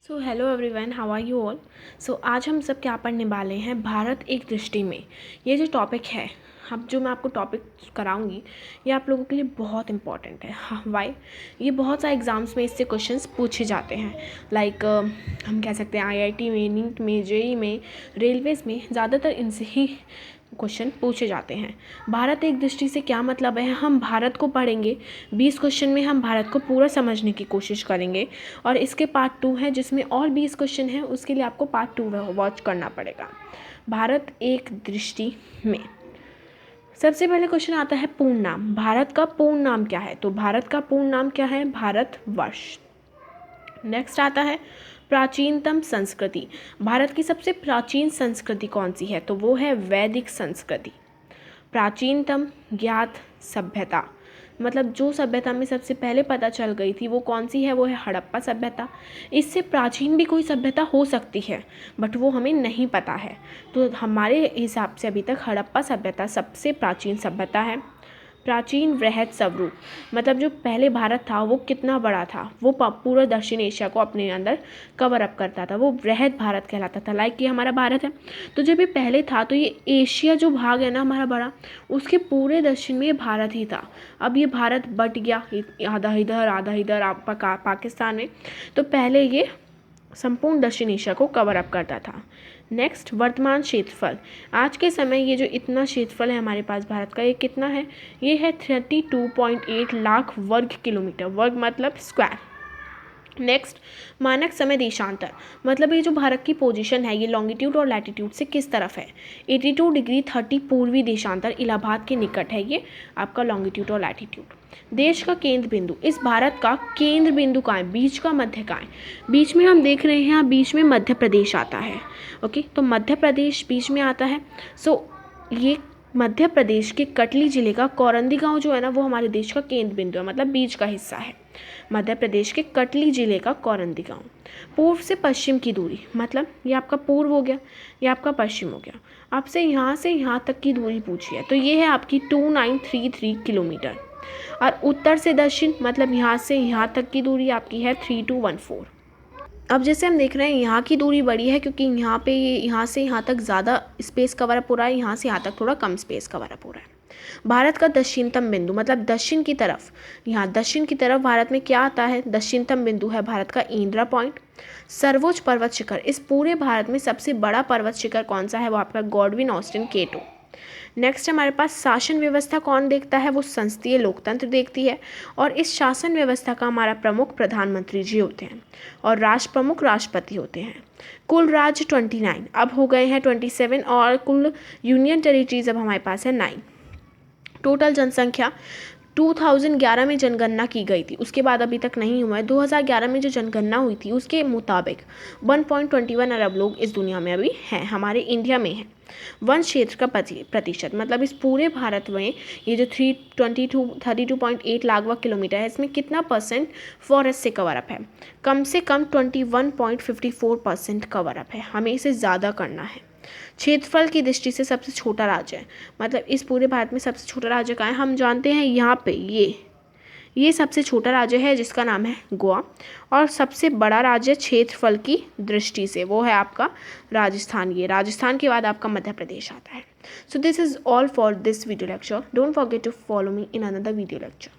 So hello everyone, how are you all. So आज हम सब क्या पढ़ने वाले हैं, भारत एक दृष्टि में। ये जो टॉपिक है, अब जो मैं आपको टॉपिक कराऊंगी ये आप लोगों के लिए बहुत इंपॉर्टेंट है। हाँ, वाई? ये बहुत सारे एग्ज़ाम्स में इससे क्वेश्चंस पूछे जाते हैं। लाइक हम कह सकते हैं आईआईटी में, नीट में, जेईई में, रेलवेज़ में ज़्यादातर इनसे ही क्वेश्चन पूछे जाते हैं। भारत एक दृष्टि से क्या मतलब है, हम भारत को पढ़ेंगे। 20 क्वेश्चन में हम भारत को पूरा समझने की कोशिश करेंगे और इसके पार्ट 2 है जिसमें और 20 क्वेश्चन हैं, उसके लिए आपको पार्ट 2 वॉच करना पड़ेगा। भारत एक दृष्टि में सबसे पहले क्वेश्चन आता है पूर्ण नाम। भारत का पूर्ण नाम क्या है? तो भारत का पूर्ण नाम क्या है? भारतवर्ष। नेक्स्ट आता है प्राचीनतम संस्कृति। भारत की सबसे प्राचीन संस्कृति कौन सी है? तो वो है वैदिक संस्कृति। प्राचीनतम ज्ञात सभ्यता, मतलब जो सभ्यता में सबसे पहले पता चल गई थी वो कौन सी है? वो है हड़प्पा सभ्यता। इससे प्राचीन भी कोई सभ्यता हो सकती है बट वो हमें नहीं पता है। तो हमारे हिसाब से अभी तक हड़प्पा सभ्यता सबसे प्राचीन सभ्यता है। प्राचीन वृहद स्वरूप, मतलब जो पहले भारत था वो कितना बड़ा था, वो पूरा दक्षिण एशिया को अपने अंदर कवर अप करता था, वो वृहद भारत कहलाता था। लाइक ये हमारा भारत है, तो जब ये पहले था तो ये एशिया जो भाग है ना हमारा बड़ा, उसके पूरे दक्षिण में ये भारत ही था। अब ये भारत बट गया, आधा इधर आधा इधर पाकिस्तान में। तो पहले ये संपूर्ण दक्षिण एशिया को कवर अप करता था। नेक्स्ट, वर्तमान क्षेत्रफल। आज के समय ये जो इतना क्षेत्रफल है हमारे पास भारत का, ये कितना है? ये है 32.8 लाख वर्ग किलोमीटर। वर्ग मतलब स्क्वायर। नेक्स्ट, मानक समय देशांतर, मतलब ये जो भारत की पोजीशन है ये लॉन्गिट्यूड और लैटिट्यूड से किस तरफ है? 82 डिग्री 30 पूर्वी देशांतर इलाहाबाद के निकट है ये आपका लॉन्गिट्यूड और लैटिट्यूड। देश का केंद्र बिंदु, इस भारत का केंद्र बिंदु कहाँ है? बीच का मध्य कहाँ है? बीच में हम देख रहे हैं यहाँ बीच में मध्य प्रदेश आता है। ओके, तो मध्य प्रदेश बीच में आता है। सो ये मध्य प्रदेश के कटली जिले का कौरंदी गांव जो है ना वो हमारे देश का केंद्र बिंदु है, मतलब बीच का हिस्सा है। मध्य प्रदेश के कटली जिले का कौरंदी गांव। पूर्व से पश्चिम की दूरी, मतलब ये आपका पूर्व हो गया, ये आपका पश्चिम हो गया। आपसे यहाँ तक की दूरी पूछी है तो ये है आपकी 2933 किलोमीटर। और उत्तर से दक्षिण, मतलब यहाँ से यहाँ तक की दूरी आपकी है 3214। अब जैसे हम देख रहे हैं यहाँ की दूरी बड़ी है क्योंकि यहाँ पे यहाँ से यहाँ तक ज़्यादा स्पेस कवर अप हो रहा है, यहाँ से यहाँ तक थोड़ा कम स्पेस कवर अप हो रहा है। भारत का दक्षिणतम बिंदु, मतलब दक्षिण की तरफ, यहाँ दक्षिण की तरफ भारत में क्या आता है? दक्षिणतम बिंदु है भारत का इंदिरा पॉइंट। सर्वोच्च पर्वत शिखर, इस पूरे भारत में सबसे बड़ा पर्वत शिखर कौन सा है? वो आपका गॉडविन ऑस्टिन K2। नेक्स्ट हमारे पास शासन व्यवस्था कौन देखता है? वो संसदीय लोकतंत्र देखती है और इस शासन व्यवस्था का हमारा प्रमुख प्रधानमंत्री जी होते हैं और राष्ट्र प्रमुख राष्ट्रपति होते हैं। कुल राज्य 29, अब हो गए हैं 27 और कुल यूनियन टेरिटरीज अब हमारे पास है 9। टोटल जनसंख्या 2011 में जनगणना की गई थी, उसके बाद अभी तक नहीं हुआ है। 2011 में जो जनगणना हुई थी उसके मुताबिक 1.21 अरब लोग इस दुनिया में अभी हैं, हमारे इंडिया में हैं। वन क्षेत्र का प्रतिशत, मतलब इस पूरे भारत में ये जो 32.8 लाख वर्ग किलोमीटर है इसमें कितना परसेंट फॉरेस्ट से कवर अप है? कम से कम 21.54% कवर अप है, हमें इसे ज़्यादा करना है। क्षेत्रफल की दृष्टि से सबसे छोटा राज्य है, मतलब इस पूरे भारत में सबसे छोटा राज्य कहाँ है? हम जानते हैं यहाँ पे ये सबसे छोटा राज्य है जिसका नाम है गोवा। और सबसे बड़ा राज्य क्षेत्रफल की दृष्टि से वो है आपका राजस्थान। ये राजस्थान के बाद आपका मध्य प्रदेश आता है। So this is all for this video lecture. Don't forget to follow me in another video lecture.